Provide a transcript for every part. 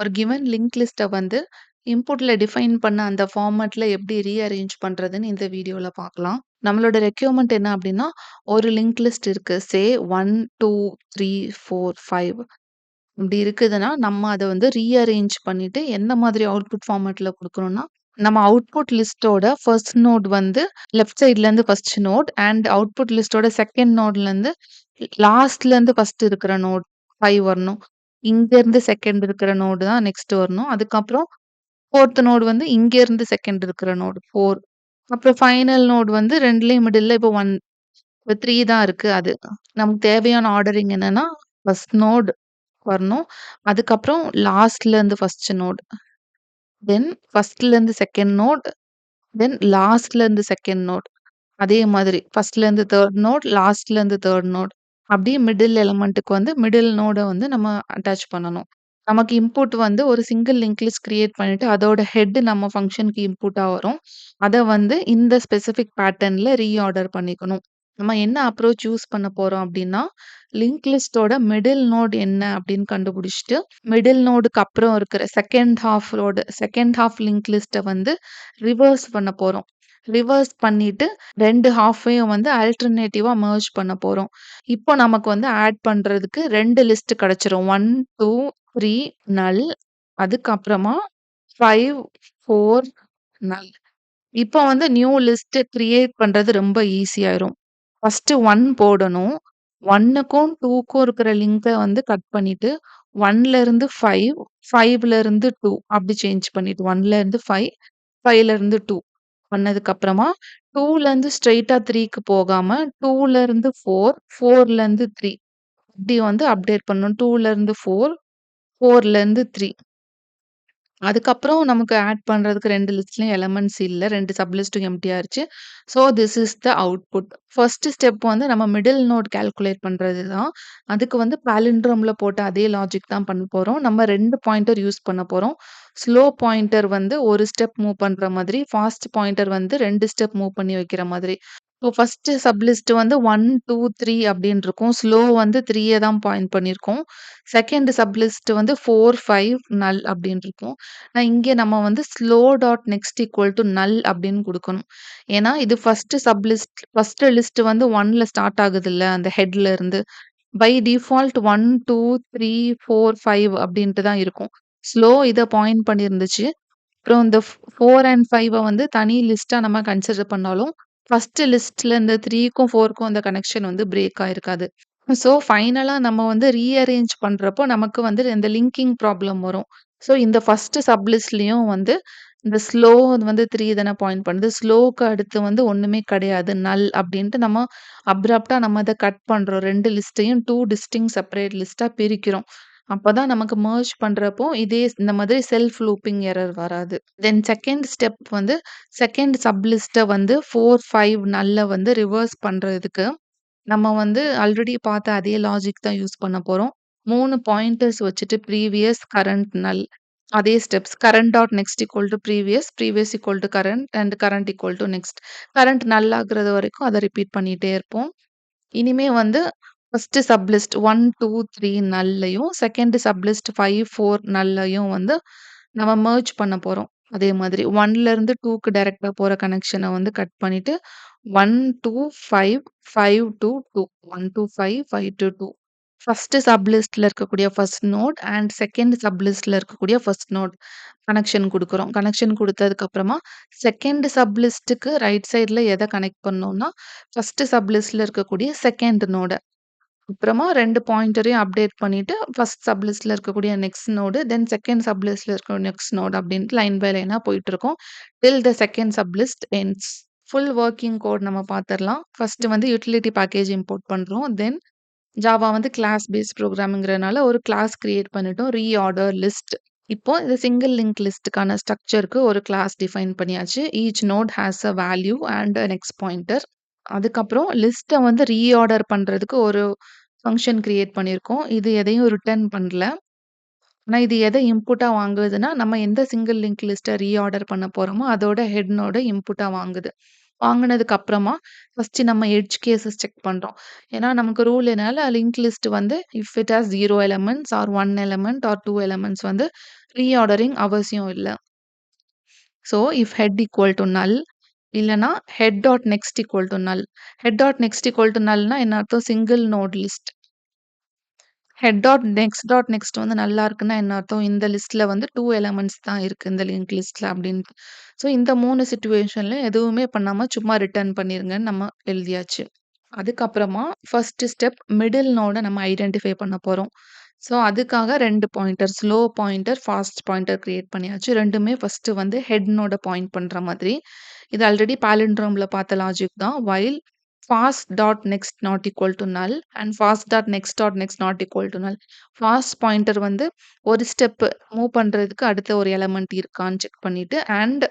ஒரு given link லிஸ்ட்ட வந்து இன்புட்ல define பண்ண அந்த ஃபார்மேட்ல எப்படி ரீஅரேஞ்ச் பண்றதுன்னு இந்த வீடியோல பார்க்கலாம். நம்மளோட ரெக்யூர்மென்ட் என்ன அப்படின்னா, ஒரு லிங்க் லிஸ்ட் இருக்கு. 1, 2, 3, 4, 5 இப்படி இருக்குதுன்னா, நம்ம அத வந்து ரீஅரேஞ்ச் பண்ணிட்டு எந்த மாதிரி அவுட்புட் ஃபார்மேட்ல குடுக்கணும்னா, நம்ம அவுட்புட் லிஸ்ட்டோட ஃபர்ஸ்ட் நோட் வந்து லெஃப்ட் சைட்லேருந்து ஃபர்ஸ்ட் நோட் அண்ட் அவுட்புட் லிஸ்ட்டோட செகண்ட் நோட்லேருந்து லாஸ்ட்லேருந்து ஃபர்ஸ்ட் இருக்கிற நோட் 5 வரணும். இங்கேருந்து செகண்ட் இருக்கிற நோடு தான் நெக்ஸ்ட் வரணும். அதுக்கப்புறம் 4த் நோடு வந்து இங்கேருந்து செகண்ட் இருக்கிற நோடு 4. அப்புறம் ஃபைனல் நோடு வந்து 2லயும் மிடில்ல இப்போ 1 இப்போ 3 தான் இருக்கு அது. நமக்கு தேவையான ஆர்டரிங் என்னன்னா, ஃபர்ஸ்ட் நோட் வரணும். அதுக்கப்புறம் லாஸ்ட்லேருந்து ஃபர்ஸ்ட் நோட். தென் ஃபர்ஸ்ட்லேருந்து செகண்ட் நோட். தென் லாஸ்ட்லேருந்து செகண்ட் நோட். அதே மாதிரி ஃபர்ஸ்ட்லேருந்து 3 நோட், லாஸ்ட்லேருந்து 3 நோட். அப்படியே மிடில் எலிமெண்ட்டுக்கு வந்து மிடில் நோட வந்து நம்ம அட்டாச் பண்ணணும். நமக்கு இன்புட் வந்து ஒரு சிங்கிள் லிங்க் லிஸ்ட் கிரியேட் பண்ணிட்டு, அதோட ஹெட் நம்ம ஃபங்ஷனுக்கு இன்புட்டா வரும். அத வந்து இந்த ஸ்பெசிஃபிக் பேட்டர்ன்ல ரீஆர்டர் பண்ணிக்கணும். நம்ம என்ன அப்ரோச் யூஸ் பண்ண போறோம் அப்படின்னா, லிங்க் லிஸ்ட்டோட மிடில் நோட் என்ன அப்படின்னு கண்டுபிடிச்சுட்டு, மிடில் நோடுக்கு அப்புறம் இருக்கிற செகண்ட் ஹால்ஃப் லிங்க் லிஸ்ட்ட வந்து ரிவர்ஸ் பண்ண போறோம். ரிவர்ஸ் பண்ணிட்டு 2 ஹால்ஃபையும் வந்து ஆல்டர்னேட்டிவா மெர்ஜ் பண்ண போறோம். இப்போ நமக்கு வந்து ஆட் பண்றதுக்கு 2 லிஸ்ட் கிடைச்சிரும். 1, 2, 3 நல். அதுக்கப்புறமா 5, 4 நல். இப்போ வந்து நியூ லிஸ்ட் கிரியேட் பண்றது ரொம்ப ஈஸியாயிரும். ஃபர்ஸ்ட் 1 போடணும். 1க்கும் 2க்கும் இருக்கிற லிங்க வந்து கட் பண்ணிட்டு 1ல இருந்து 5, 5ல இருந்து 2 அப்படி சேஞ்ச் பண்ணிட்டு 1ல இருந்து 5, 5ல இருந்து 2 பண்ணதுக்கு அப்புறமா 2ல இருந்து ஸ்ட்ரெய்ட்டா 3க்கு போகாம 2ல இருந்து 4, 4ல இருந்து 3 இப்படி வந்து அப்டேட் பண்ணணும். 2ல இருந்து 4, 4ல இருந்து 3 அதுக்கப்புறம் நமக்கு ஆட் பண்றதுக்கு 2 லிஸ்ட்லயும் எலிமெண்ட்ஸ் இல்ல. 2 சப் லிஸ்ட்டும் எம்ப்டி ஆயிருச்சு. So this is the output. First step வந்து நம்ம மிடில் நோட் கால்குலேட் பண்றது தான். அதுக்கு வந்து பாலிண்ட்ரோம்ல போட்ட அதே லாஜிக் தான் பண்ண போறோம். நம்ம 2 பாயிண்டர் யூஸ் பண்ண போறோம். ஸ்லோ பாயிண்டர் வந்து 1 ஸ்டெப் மூவ் பண்ற மாதிரி, ஃபாஸ்ட் பாயிண்டர் வந்து 2 ஸ்டெப் மூவ் பண்ணி வைக்கிற மாதிரி. இப்போ ஃபர்ஸ்ட் சப் லிஸ்ட் வந்து 1, 2, 3 அப்படின்னு இருக்கும். ஸ்லோ வந்து 3ய தான் பாயிண்ட் பண்ணியிருக்கோம். செகண்ட் சப் லிஸ்ட் வந்து 4, 5 நல் அப்படின்னு இருக்கும். இங்க நம்ம வந்து slow dot next equal to null அப்படின்னு குடுக்கணும். ஏன்னா, இது ஃபர்ஸ்ட் லிஸ்ட் வந்து 1ல ஸ்டார்ட் ஆகுதுல்ல, அந்த ஹெட்ல இருந்து. பை டிஃபால்ட் 1, 2, 3, 4, 5 அப்படின்ட்டு தான் இருக்கும். ஸ்லோ இத பாயிண்ட் பண்ணியிருந்துச்சு. அப்புறம் இந்த 4 அண்ட் 5 வந்து தனி லிஸ்ட்டா நம்ம கன்சிடர் பண்ணாலும், ஃபர்ஸ்ட் லிஸ்ட்ல இந்த 3க்கும் 4க்கும் அந்த கனெக்ஷன் வந்து பிரேக் ஆயிருக்காது. ஸோ ஃபைனலா நம்ம வந்து ரீஅரேஞ்ச் பண்றப்போ நமக்கு வந்து இந்த லிங்கிங் ப்ராப்ளம் வரும். ஸோ இந்த ஃபர்ஸ்ட் சப் லிஸ்ட்லயும் வந்து இந்த ஸ்லோ வந்து 3 தானே பாயிண்ட் பண்ணுது. ஸ்லோக்கு அடுத்து வந்து ஒண்ணுமே கிடையாது. நல் அப்படின்ட்டு நம்ம அப்ரப்ட்டா நம்ம அத கட் பண்றோம். 2 லிஸ்ட்டையும் 2 டிஸ்டிங்க்ட் செப்பரேட் லிஸ்ட்டா பிரிக்கிறோம். அப்பதான் நமக்கு மெர்ஜ் பண்றப்போ இந்த மாதிரி செல்ஃப் லூப்பிங் எரர் வராது. தென் செகண்ட் ஸ்டெப் வந்து செகண்ட் சப் லிஸ்ட்ட வந்து 4, 5 நல்ல வந்து ரிவர்ஸ் பண்றதுக்கு நம்ம வந்து ஆல்ரெடி பார்த்த அதே லாஜிக் தான் யூஸ் பண்ண போறோம். 3 பாயிண்டர்ஸ் வச்சுட்டு ப்ரீவியஸ், கரண்ட், நல். அதே steps current dot next equal to previous, previous equal to current and current equal to next. Current null ஆகுறது வரைக்கும் அத ரிப்பீட் பண்ணிட்டே இருப்போம். இனிமே வந்து ஃபர்ஸ்ட் சப் லிஸ்ட் 1, 2, 3 நல்லையும், செகண்ட் சப் லிஸ்ட் 5, 4 நல்லையும் வந்து நம்ம மெர்ஜ் பண்ண போறோம். அதே மாதிரி 1ல இருந்து 2க்கு டைரக்ட்டா போற கனெக்ஷன வந்து கட் பண்ணிட்டு 1 to 5, 5 to 2, 1 to 5, 5 to 2. First sub லிஸ்ட்ல இருக்கக்கூடிய first node and second sub லிஸ்ட்ல இருக்கக்கூடிய ஃபர்ஸ்ட் நோட் கனெக்ஷன் குடுக்குறோம். கனெக்ஷன் குடுத்ததுக்கு அப்புறமா செகண்ட் சப் லிஸ்ட்க்கு ரைட் சைட்ல எத கனெக்ட் பண்ணோம்னா, ஃபர்ஸ்ட் சப் லிஸ்ட்ல இருக்கக்கூடிய செகண்ட் நோட. அப்புறமா 2 பாயிண்டரையும் அப்டேட் பண்ணிட்டு, ஃபர்ஸ்ட் சப் லிஸ்ட்ல இருக்கக்கூடிய next node, then second sub லிஸ்ட்ல இருக்க நெக்ஸ்ட் நோடு அப்டின்ட்டு லைன் பை லைனா போயிட்டுருக்கும். Till the second sub list ends. Full working code நம்ம பார்த்துரலாம். ஃபர்ஸ்ட் வந்து யுட்டிலிட்டி பேக்கேஜ் இம்போர்ட் பண்றோம். தென் ஜாவா வந்து கிளாஸ் பேஸ்ட் ப்ரோகிராமிங்கிறனால ஒரு கிளாஸ் கிரியேட் பண்ணிட்டோம். Reorder list. இப்போ இந்த சிங்கிள் லிங்க் லிஸ்ட்க்கான ஸ்ட்ரக்சர்க்கு ஒரு கிளாஸ் டிஃபைன் பண்ணியாச்சு. Each node has a value and an X pointer. அதுக்கப்புறம் லிஸ்ட்ட வந்து ரீஆர்டர் பண்றதுக்கு ஒரு ஃபங்ஷன் கிரியேட் பண்ணியிருக்கோம். இது எதையும் ரிட்டர்ன் பண்ணல. ஆனா இது எத இன்புட்டா வாங்குதுன்னா, நம்ம எந்த சிங்கிள் லிங்க் லிஸ்ட்ட ரீஆர்டர் பண்ண போறோமோ, அதோட ஹெட் நோட இன்புட்டா வாங்குது. வாங்குனதுக்கு அப்புறமா ஃபர்ஸ்ட்டு நம்ம எட்ஜ் கேஸஸ் செக் பண்றோம். ஏன்னா நமக்கு ரூல் என்னன்னா லிங்க் லிஸ்ட் வந்து if it has 0 elements or 1 element or 2 elements வந்து ரீஆர்டரிங் அவசியம் இல்ல. So if head equal to null இல்லன்னா head dot next equal to null. Head dot next equal to நல்னா என்ன அர்த்தம்? Single node list. Head dot next வந்து நல்லா இருக்குன்னா என்ன அர்த்தம்? இந்த லிஸ்ட்ல வந்து 2 எலிமெண்ட்ஸ் தான் இருக்கு இந்த லிங்க் லிஸ்ட்ல அப்டின்ட்டு. ஸோ இந்த 3 சிச்சுவேஷன்ல எதுவுமே பண்ணாம சும்மா ரிட்டர்ன் பண்ணிருங்கன்னு நம்ம எழுதியாச்சு. அதுக்கப்புறமா ஃபர்ஸ்ட் ஸ்டெப் மிடில் நோட நம்ம ஐடென்டிஃபை பண்ண போறோம். ஸோ அதுக்காக 2 pointer slow pointer, fast pointer create பண்ணியாச்சு. 2மே ஃபர்ஸ்ட்டு வந்து ஹெட் நோட பாயிண்ட் பண்ற மாதிரி. இது ஆல்ரெடி பாலிண்ட்ரோம்ல பார்த்த லாஜிக் தான். While fast dot next not equal to null and fast dot next not equal to null. Fast pointer வந்து ஒரு ஸ்டெப் மூவ் பண்றதுக்கு அடுத்த ஒரு எலிமெண்ட் இருக்கான்னு செக் பண்ணிட்டு, அண்ட்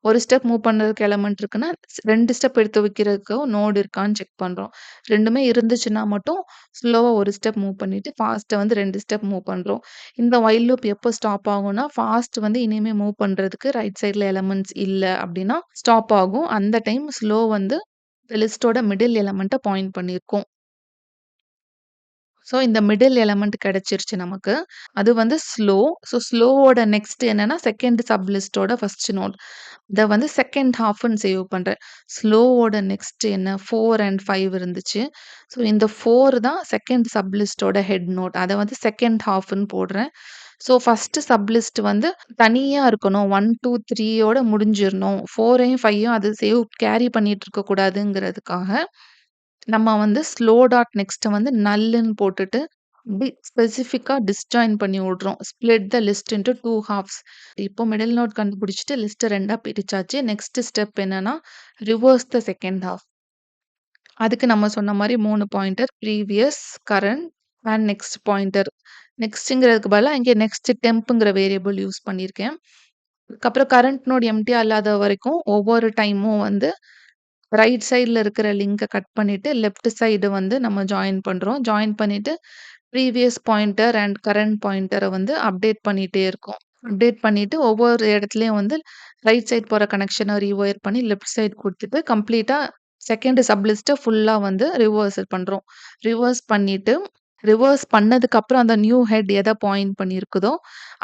ஒரு ஸ்டெப் மூவ் பண்றதுக்கு எலிமெண்ட் இருக்குன்னா, 2 ஸ்டெப் எடுத்து வைக்கிறதுக்கு நோட் இருக்கான்னு செக் பண்றோம். 2மே இருந்துச்சுன்னா மட்டும் ஸ்லோவா ஒரு ஸ்டெப் மூவ் பண்ணிட்டு, ஃபாஸ்ட்டா வந்து 2 ஸ்டெப் மூவ் பண்றோம். இந்த வைல் லூப் எப்போ ஸ்டாப் ஆகும்னா, ஃபாஸ்ட் வந்து இனிமே மூவ் பண்றதுக்கு ரைட் சைட்ல எலிமெண்ட்ஸ் இல்ல அப்டின்னா ஸ்டாப் ஆகும். அந்த டைம் ஸ்லோ வந்து லிஸ்ட்டோட மிடில் எலிமெண்ட்ட பாயிண்ட் பண்ணியிருக்கும். ஸோ இந்த மிடில் எலிமெண்ட் கிடைச்சிருச்சு நமக்கு. அது வந்து ஸ்லோ. ஸோ ஸ்லோவோட நெக்ஸ்ட் என்னன்னா, செகண்ட் சப் லிஸ்ட்டோட ஃபர்ஸ்ட் நோட். இத வந்து செகண்ட் ஹாஃப்ன்னு சேவ் பண்றேன். ஸ்லோவோட நெக்ஸ்ட் என்ன 4 அண்ட் 5 இருந்துச்சு. ஸோ இந்த 4 தான் செகண்ட் சப் லிஸ்ட்டோட ஹெட் நோட். அத வந்து செகண்ட் ஹாஃப்ன்னு போடுறேன். ஸோ ஃபர்ஸ்ட் சப் லிஸ்ட் வந்து தனியா இருக்கணும். 1, 2, 3 யோட முடிஞ்சிரணும். 4யும் 5யும் அது கேரி பண்ணிட்டு இருக்கக்கூடாதுங்கிறதுக்காக நம்ம வந்து ஸ்லோ டாட் நெக்ஸ்ட்ட வந்து நல்லுன்னு போட்டுட்டு, ஸ்பெசிஃபிக்கா டிஸ்ஜாயின் பண்ணி விடுறோம். Split the list into 2 halves. இப்போ மிடில் நோட் கண்டுபிடிச்சுட்டு லிஸ்ட்ட 2ஆ பிரிச்சாச்சு. நெக்ஸ்ட் ஸ்டெப் என்னன்னா, ரிவர்ஸ் த செகண்ட் ஹால்ஃப். அதுக்கு நம்ம சொன்ன மாரி 3 pointer previous, current and next pointer. நெக்ஸ்ட்ங்கிறதுக்கு பதிலா இங்க நெக்ஸ்ட் டெம்ப்ங்கிற வேரியபிள் யூஸ் பண்ணியிருக்கேன். அதுக்கப்புறம் கரண்ட் நோட் எம்ப்டி அல்லாத வரைக்கும் ஒவ்வொரு டைமும் வந்து ரைட் சைட்ல இருக்கிற லிங்க கட் பண்ணிட்டு, லெஃப்ட் சைடு வந்து நம்ம ஜாயின் பண்றோம். ஜாயின் பண்ணிட்டு, ப்ரீவியஸ் பாயிண்டர் அண்ட் கரண்ட் பாயிண்டர வந்து அப்டேட் பண்ணிட்டே இருக்கோம். அப்டேட் பண்ணிட்டு ஒவ்வொரு இடத்துலயும் வந்து ரைட் சைட் போற கனெக்ஷன ரீவொயர் பண்ணி லெஃப்ட் சைட் குடுத்துட்டு, கம்ப்ளீட்டா செகண்ட் சப் லிஸ்ட்ட ஃபுல்லா வந்து ரிவர்சல் பண்றோம். ரிவர்ஸ் பண்ணிட்டு, ரிவர்ஸ் பண்ணதுக்கப்புறம் அந்த நியூ ஹெட் எத பாயிண்ட் பண்ணியிருக்குதோ,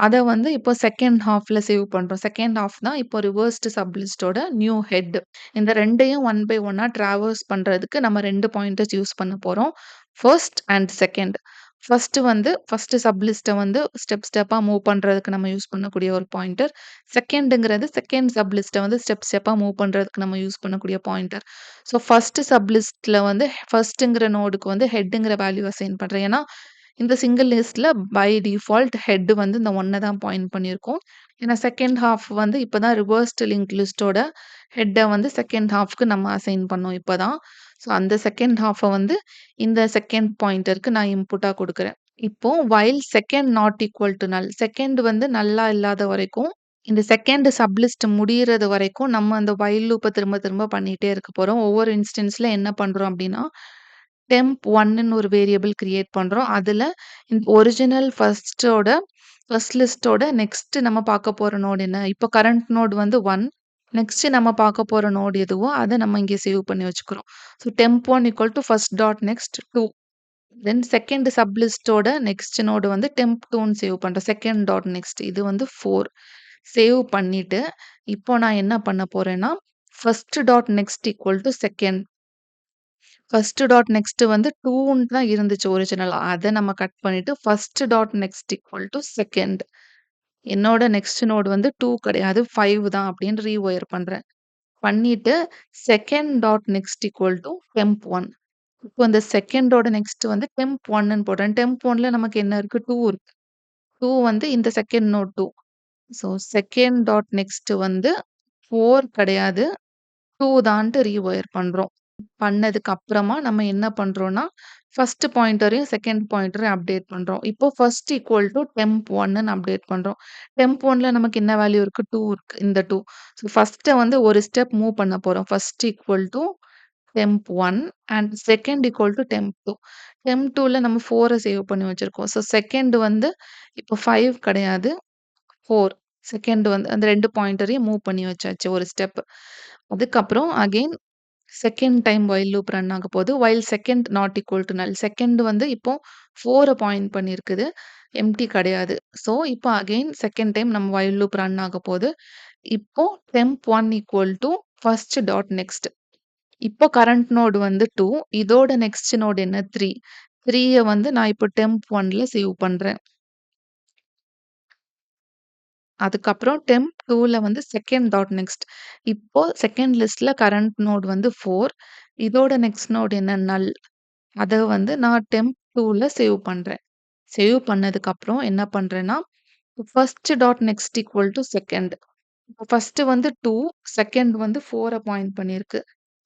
அத வந்து இப்போ செகண்ட் ஹால்ஃப்ல சேவ் பண்றோம். செகண்ட் ஹால்ஃப் தான் இப்போ ரிவர்ஸ்டு சப் லிஸ்ட்டோட நியூ ஹெட். இந்த 2யும் ஒன் பை ஒன்னா டிராவர்ஸ் பண்றதுக்கு நம்ம 2 பாயிண்டர்ஸ் யூஸ் பண்ண போறோம். First and second. First sub லிஸ்ட்ட வந்து ஸ்டெப்பா மூவ் பண்றதுக்கு நம்ம யூஸ் பண்ணக்கூடிய ஒரு பாயிண்டர். செகண்ட்ங்கிறது செகண்ட் சப் லிஸ்ட்ட வந்து ஸ்டெப்பா மூவ் பண்றதுக்கு நம்ம யூஸ் பண்ணக்கூடிய பாயிண்டர். ஸோ ஃபர்ஸ்ட் சப் லிஸ்ட்ல வந்து ஃபர்ஸ்ட்ங்கிற நோடுக்கு வந்து ஹெட்ங்கிற வேல்யூ அசைன் பண்றேன். ஏன்னா, இந்த சிங்கிள் லிஸ்ட்ல பை டிஃபால்ட் ஹெட் வந்து இந்த 1 தான் பாயிண்ட் பண்ணியிருக்கோம். ஏன்னா செகண்ட் ஹால்ஃப் வந்து இப்ப தான் ரிவர்ஸ்டு லிங்க் லிஸ்ட்டோட ஹெட்ட வந்து செகண்ட் ஹால்ஃப்க்கு நம்ம அசைன் பண்ணோம் இப்பதான். ஸோ அந்த செகண்ட் ஹால்ஃப வந்து இந்த செகண்ட் பாயிண்டருக்கு நான் இன்புட்டா குடுக்குறேன். இப்போ while second not equal to null. Second வந்து நல்லா இல்லாத வரைக்கும், இந்த செகண்ட் சப் லிஸ்ட் முடியிறது வரைக்கும் நம்ம அந்த வைல் லூப்ப திரும்ப திரும்ப பண்ணிட்டே இருக்க போறோம். ஒவ்வொரு இன்ஸ்டன்ஸ்ல என்ன பண்றோம் அப்டின்னா, டெம்ப்1ன்னு ஒரு வேரியபிள் கிரியேட் பண்றோம். அதுல இந்த ஒரிஜினல் ஃபர்ஸ்ட் லிஸ்ட்டோட நெக்ஸ்ட் நம்ம பார்க்க போற நோட் என்ன? இப்போ கரண்ட் நோட் வந்து 1. நெக்ஸ்ட் நம்ம பார்க்க போற நோட் எதுவோ, அத நம்ம இங்க சேவ் பண்ணி வச்சுக்கிறோம். So temp one equal to first dot next 2. Then second sub லிஸ்ட்டோட நெக்ஸ்ட் நோடு வந்து டெம்ப்2ன்னு சேவ் பண்றேன். செகண்ட் டாட் நெக்ஸ்ட் இது வந்து 4. சேவ் பண்ணிட்டு, இப்போ நான் என்ன பண்ண போறேன்னா, first dot next equal to second. First dot next வந்து 2ன்னு தான் இருந்துச்சு ஒரிஜினலா. அத நம்ம கட் பண்ணிட்டு first dot next equal to second. என்னோட நெக்ஸ்ட் நோட் வந்து 2 கிடையாது 5 தான் அப்படின்னு ரீவொயர் பண்றேன். பண்ணிட்டு second dot next equal to temp one. இப்போ இந்த செகண்டோட நெக்ஸ்ட் வந்து டெம்ப்1ன்னு போடுறேன். டெம்ப்1ல நமக்கு என்ன இருக்கு? 2 இருக்கு. 2 வந்து இந்த second node 2. So second dot next வந்து 4 கிடையாது 2 தான்ட்டு ரீவொயர் பண்றோம். பண்ணதுக்கு அப்புறமா நம்ம என்ன பண்றோம்னா, ஃபர்ஸ்ட் பாயிண்டரையும், செகண்ட் பாயிண்டரையும் அப்டேட் பண்றோம். இப்போ ஃபர்ஸ்ட் ஈக்குவல் டூ டெம்ப்1ன்னு அப்டேட் பண்றோம். டெம்ப்1ல நமக்கு என்ன வேல்யூ இருக்கு? 2 இருக்கு. இந்த 2. ஸோ ஃபர்ஸ்ட்ட வந்து ஒரு ஸ்டெப் மூவ் பண்ண போறோம். First equal to temp one and second equal to temp two. டெம்ப்2ல நம்ம 4 சேவ் பண்ணி வச்சிருக்கோம். ஸோ செகண்ட் வந்து இப்போ 5 கிடையாது 4. செகண்ட் வந்து அந்த 2 பாயிண்டரையும் மூவ் பண்ணி வச்சாச்சு ஒரு ஸ்டெப். அதுக்கப்புறம் again second time while loop run ஆகப்போது. While second not equal to null. Second வந்து இப்போ 4 பாயிண்ட் பண்ணியிருக்குது. எம்ப்டி கிடையாது. ஸோ, இப்போ அகைன் செகண்ட் டைம் நம்ம வைல் லூப் ரன் ஆகப்போது. இப்போ temp1 equal to first dot next. இப்போ கரண்ட் நோட் வந்து 2. இதோட நெக்ஸ்ட் நோட் என்ன 3. 3ய வந்து நான் இப்போ temp1ல சேவ் பண்றேன். அதுக்கப்புறம் temp2ல வந்து செகண்ட் டாட் நெக்ஸ்ட். இப்போ செகண்ட் லிஸ்ட்ல கரண்ட் நோட் வந்து 4. இதோட நெக்ஸ்ட் நோட் என்ன நல். அத வந்து நான் temp2ல சேவ் பண்றேன். சேவ் பண்ணதுக்கப்புறம் என்ன பண்றேன்னா, first dot next equal to second. First வந்து 2, செகண்ட் வந்து 4 பாயிண்ட் பண்ணியிருக்கு.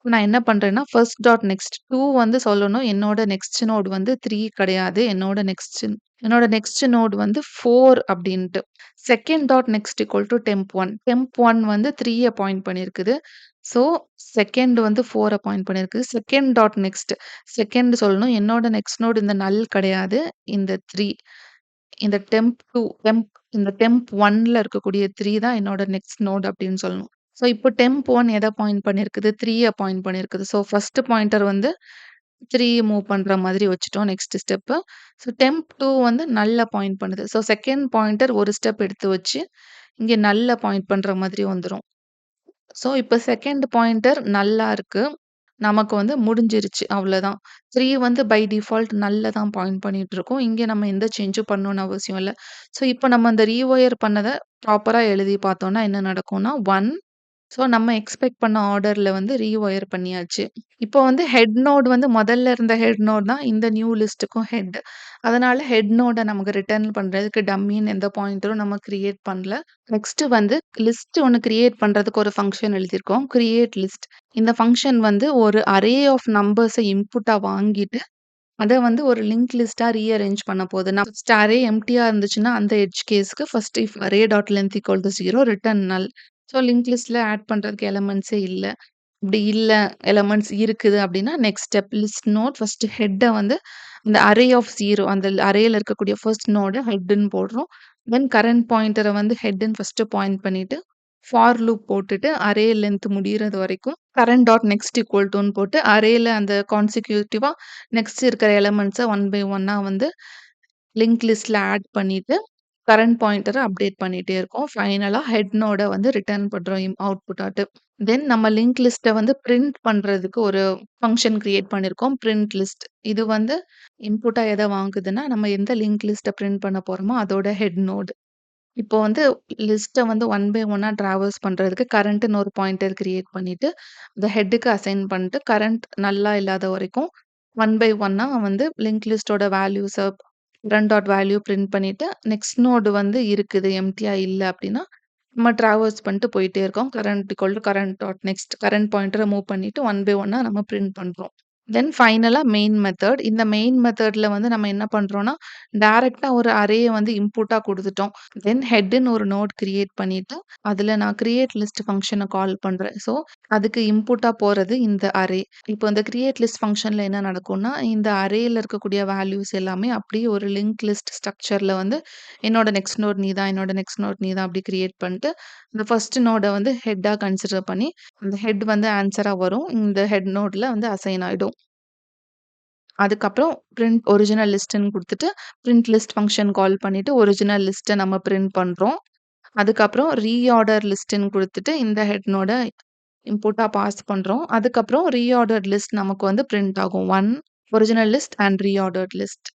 நான் என்ன பண்றேன்னா, ஃபர்ஸ்ட் டாட் நெக்ஸ்ட் 2 வந்து சொல்லணும். என்னோட நெக்ஸ்ட் நோட் வந்து 3 கிடையாது. என்னோட நெக்ஸ்ட் நோட் வந்து 4 அப்டின்ட்டு. Second dot next equal to temp1. temp1 வந்து 3ய பாயிண்ட் பண்ணியிருக்குது. ஸோ, செகண்ட் வந்து 4 பாயிண்ட் பண்ணியிருக்கு. செகண்ட் டாட் நெக்ஸ்ட் செகண்ட் சொல்லணும். என்னோட நெக்ஸ்ட் நோட் இந்த நல் கிடையாது. இந்த 3. இந்த இந்த temp1ல இருக்கக்கூடிய 3 தான் என்னோட நெக்ஸ்ட் நோட் அப்டின்னு சொல்லணும். ஸோ, இப்போ temp1 எத பாயிண்ட் பண்ணியிருக்குது? 3ய பாயிண்ட் பண்ணியிருக்குது. ஸோ, ஃபர்ஸ்ட் பாயிண்டர் வந்து 3 மூவ் பண்ற மாதிரி வச்சுட்டோம் நெக்ஸ்ட் ஸ்டெப்பு. ஸோ, temp2 வந்து நல்ல பாயிண்ட் பண்ணுது. ஸோ, செகண்ட் பாயிண்டர் ஒரு ஸ்டெப் எடுத்து வச்சு, இங்க நல்ல பாயிண்ட் பண்ற மாதிரி வந்துரும். ஸோ, இப்ப செகண்ட் பாயிண்டர் நல்லா இருக்கு. நமக்கு வந்து முடிஞ்சிருச்சு. அவ்வளோதான். 3 வந்து பை டிஃபால்ட் நல்ல தான் பாயிண்ட் பண்ணிட்டுருக்கும். இங்க நம்ம எந்த சேஞ்சும் பண்ணணும்னு அவசியம் இல்ல. ஸோ, இப்ப நம்ம அந்த ரீவொயர் பண்ணத ப்ராப்பரா எழுதி பார்த்தோம்னா என்ன நடக்கும்னா 1. ஸோ, நம்ம எக்ஸ்பெக்ட் பண்ண ஆர்டர்ல வந்து ரீவொயர் பண்ணியாச்சு. இப்போ வந்து ஹெட் நோட் வந்து முதல்ல இருந்த ஹெட் நோட் தான் இந்த நியூ லிஸ்ட்டுக்கும் ஹெட். அதனால ஹெட் நோட நமக்கு ரிட்டர்ன் பண்றதுக்கு டம்மின்னு எந்த பாயிண்டரும் நம்ம கிரியேட் பண்ணல. நெக்ஸ்ட் வந்து லிஸ்ட் ஒண்ணு கிரியேட் பண்றதுக்கு ஒரு ஃபங்ஷன் எழுதியிருக்கோம். Create list. இந்த ஃபங்ஷன் வந்து ஒரு அரே ஆஃப் நம்பர்ஸ இன்புட்டா வாங்கிட்டு, அத வந்து ஒரு லிங்க் லிஸ்ட்டா ரீஅரேஞ்ச் பண்ண போது. ஃபர்ஸ்ட் அரே எம்ப்டியா இருந்துச்சுன்னா, அந்த எட்ஜ் கேஸ்க்கு first if array dot length equal to 0 return null. So, link லிஸ்ட்ல ஆட் பண்றதுக்கு எலிமெண்ட்ஸே இல்ல. அப்படி இல்ல எலிமெண்ட்ஸ் இருக்குது அப்படின்னா, next step list node first ஹெட்ட வந்து இந்த அரே ஆஃப் 0 அந்த அரேல இருக்கக்கூடிய ஃபர்ஸ்ட் நோட ஹெட்ன்னு போடுறோம். தென் கரண்ட் பாயிண்டர வந்து ஹெட்ன்னு ஃபர்ஸ்ட் பாயிண்ட் பண்ணிட்டு, ஃபார் லூப் போட்டுட்டு அரே லென்த் முடியிறது வரைக்கும் கரண்ட் டாட் நெக்ஸ்ட் ஈக்குவல் டூன்னு போட்டு அரேல அந்த கான்சிக்யூட்டிவா நெக்ஸ்ட் இருக்கிற எலிமெண்ட்ஸ ஒன் பை ஒன்னா வந்து லிங்க் லிஸ்ட்ல ஆட் பண்ணிட்டு, கரண்ட் பாயிண்டர அப்டேட் பண்ணிட்டே இருக்கோம். ஃபைனலா ஹெட் நோட வந்து ரிட்டர்ன் பண்றோம் அவுட்புட் ஆட்டு. தென் நம்ம லிங்க் லிஸ்ட்ட வந்து பிரிண்ட் பண்றதுக்கு ஒரு ஃபங்ஷன் கிரியேட் பண்ணியிருக்கோம். Print list. இது வந்து இன்புட்டா எத வாங்குதுன்னா, நம்ம எந்த லிங்க் லிஸ்ட்ட பிரிண்ட் பண்ண போறோமோ அதோட ஹெட் நோட். இப்போ வந்து லிஸ்ட்ட வந்து ஒன் பை ஒன்னா ட்ராவர்ஸ் பண்றதுக்கு கரண்ட்ன்னு ஒரு பாயிண்டர் கிரியேட் பண்ணிட்டு, அத ஹெட்க்கு அசைன் பண்ணிட்டு, கரண்ட் நல்லா இல்லாத வரைக்கும் ஒன் பை ஒன்னா வந்து லிங்க் லிஸ்ட்டோட வேல்யூஸ ரன் டாட் வேல்யூ பிரிண்ட் பண்ணிட்டு, நெக்ஸ்ட் நோடு வந்து இருக்குது எம்ப்டியா இல்ல அப்டின்னா, நம்ம ட்ராவர்ஸ் பண்ணிட்டு போயிட்டே இருக்கோம். Current equal to current dot next current பாயிண்டர மூவ் பண்ணிட்டு ஒன் பை ஒன்னா நம்ம பிரிண்ட் பண்றோம். தென் ஃபைனலா மெயின் மெத்தட். இந்த மெயின் மெத்தட்ல வந்து நம்ம என்ன பண்றோம்னா, டைரக்ட்டா ஒரு அரேய வந்து இன்புட்டா குடுத்துட்டோம். தென் ஹெட்ன்னு ஒரு நோட் கிரியேட் பண்ணிட்டு, அதுல நான் கிரியேட் லிஸ்ட் ஃபங்ஷன கால் பண்றேன். ஸோ, அதுக்கு இன்புட்டா போறது இந்த அரே. இப்போ இந்த கிரியேட் லிஸ்ட் ஃபங்ஷன்ல என்ன நடக்கும்னா, இந்த அரேல இருக்கக்கூடிய வேல்யூஸ் எல்லாமே அப்படியே ஒரு லிங்க் லிஸ்ட் ஸ்ட்ரக்சர்ல வந்து என்னோட நெக்ஸ்ட் நோட் நீ தான், என்னோட நெக்ஸ்ட் நோட் நீ தான் அப்படி கிரியேட் பண்ணிட்டு, இந்த ஃபர்ஸ்ட் நோட வந்து ஹெட்டா கன்சிடர் பண்ணி, அந்த ஹெட் வந்து ஆன்ஸரா வரும். இந்த ஹெட் நோட்ல வந்து அசைன் ஆயிடும். அதுக்கப்புறம் பிரிண்ட் ஒரிஜினல் லிஸ்ட்ன்னு குடுத்துட்டு, பிரிண்ட் லிஸ்ட் ஃபங்ஷன் கால் பண்ணிட்டு ஒரிஜினல் லிஸ்ட்ட நம்ம பிரிண்ட் பண்றோம். அதுக்கப்புறம் ரீஆர்டர் லிஸ்ட்ன்னு குடுத்துட்டு, இந்த ஹெட் நோட இன்புட்டா பாஸ் பண்றோம். அதுக்கப்புறம் ரீஆர்டர்ட் லிஸ்ட் நமக்கு வந்து பிரிண்ட் ஆகும். 1 ஒரிஜினல் லிஸ்ட் அண்ட் ரீஆர்டர்ட் லிஸ்ட்.